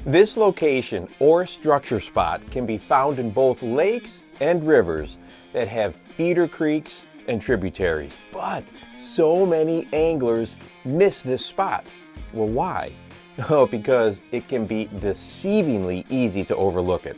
This location or structure spot can be found in both lakes and rivers that have feeder creeks and tributaries, but so many anglers miss this spot. Well, why? Oh, because it can be deceivingly easy to overlook it.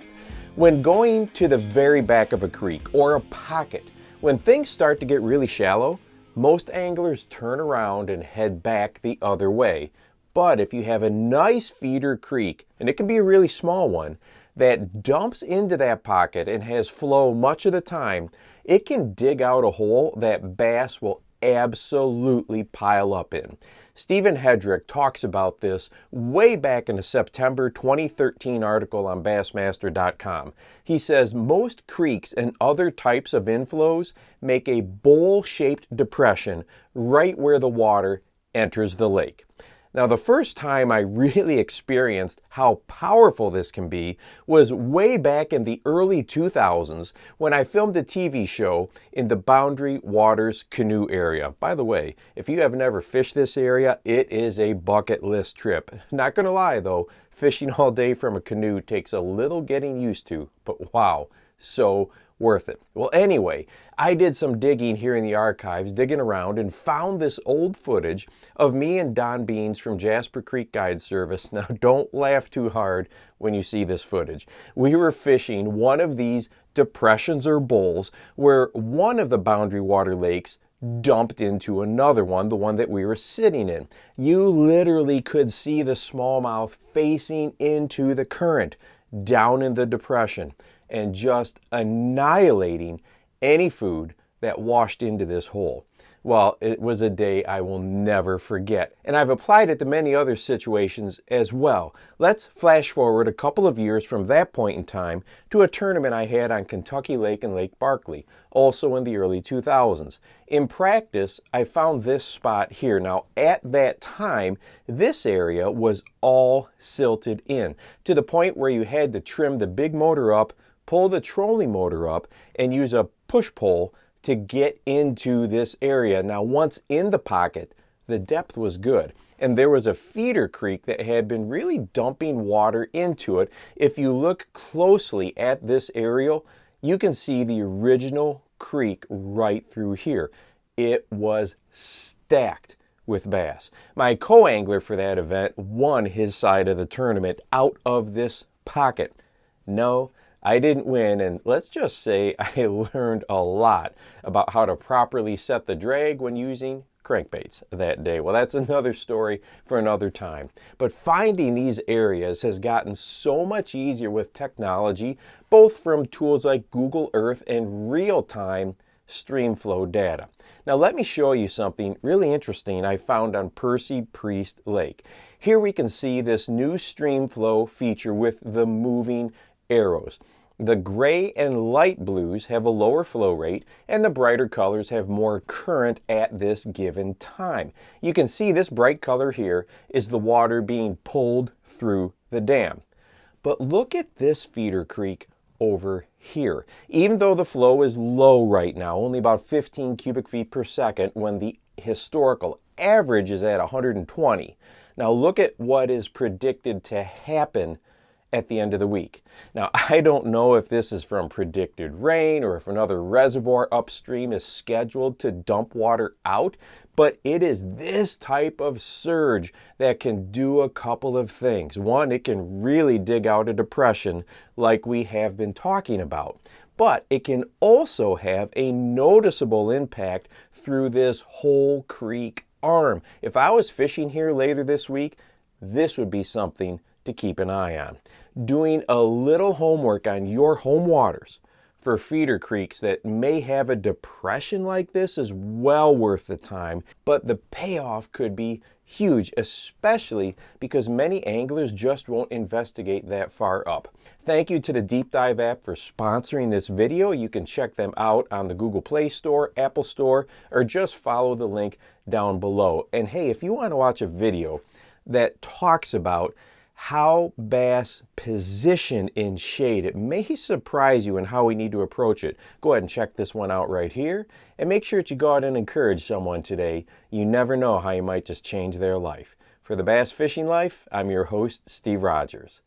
When going to the very back of a creek or a pocket, when things start to get really shallow, most anglers turn around and head back the other way. But if you have a nice feeder creek, and it can be a really small one, that dumps into that pocket and has flow much of the time, it can dig out a hole that bass will absolutely pile up in. Stephen Hedrick talks about this way back in a September 2013 article on Bassmaster.com. He says most creeks and other types of inflows make a bowl-shaped depression right where the water enters the lake. Now, the first time I really experienced how powerful this can be was way back in the early 2000s when I filmed a TV show in the Boundary Waters canoe area. By the way, if you have never fished this area, it is a bucket list trip. Not gonna lie though, fishing all day from a canoe takes a little getting used to, but wow, so worth it. Well, anyway, I did some digging here in the archives, digging around, and found this old footage of me and Don Beans from Jasper Creek Guide Service. Now, don't laugh too hard when you see this footage. We were fishing one of these depressions or bowls where one of the Boundary Water lakes dumped into another one, the one that we were sitting in. You literally could see the smallmouth facing into the current down in the depression and just annihilating any food that washed into this hole. Well, it was a day I will never forget, and I've applied it to many other situations as well. Let's flash forward a couple of years from that point in time to a tournament I had on Kentucky Lake and Lake Barkley, also in the early 2000s. In practice, I found this spot here. Now, at that time, this area was all silted in, to the point where you had to trim the big motor up, pull the trolling motor up, and use a push pole to get into this area. Now, once in the pocket, the depth was good, and there was a feeder creek that had been really dumping water into it. If you look closely at this aerial, you can see the original creek right through here. It was stacked with bass. My co-angler for that event won his side of the tournament out of this pocket. No, I didn't win, and let's just say I learned a lot about how to properly set the drag when using crankbaits that day. Well, that's another story for another time. But finding these areas has gotten so much easier with technology, both from tools like Google Earth and real-time stream flow data. Now let me show you something really interesting I found on Percy Priest Lake. Here we can see this new stream flow feature with the moving arrows. The gray and light blues have a lower flow rate, and the brighter colors have more current at this given time. You can see this bright color here is the water being pulled through the dam. But look at this feeder creek over here. Even though the flow is low right now, only about 15 cubic feet per second, when the historical average is at 120. Now look at what is predicted to happen at the end of the week. Now, I don't know if this is from predicted rain or if another reservoir upstream is scheduled to dump water out, but it is this type of surge that can do a couple of things. One, it can really dig out a depression like we have been talking about, but it can also have a noticeable impact through this whole creek arm. If I was fishing here later this week, this would be something to keep an eye on. Doing a little homework on your home waters for feeder creeks that may have a depression like this is well worth the time, but the payoff could be huge, especially because many anglers just won't investigate that far up. Thank you to the Deep Dive app for sponsoring this video. You can check them out on the Google Play Store, Apple Store, or just follow the link down below. And hey, if you want to watch a video that talks about how bass position in shade, it may surprise you in how we need to approach it. Go ahead and check this one out right here, and make sure that you go out and encourage someone today. You never know how you might just change their life. For the Bass Fishing Life, I'm your host, Steve Rogers.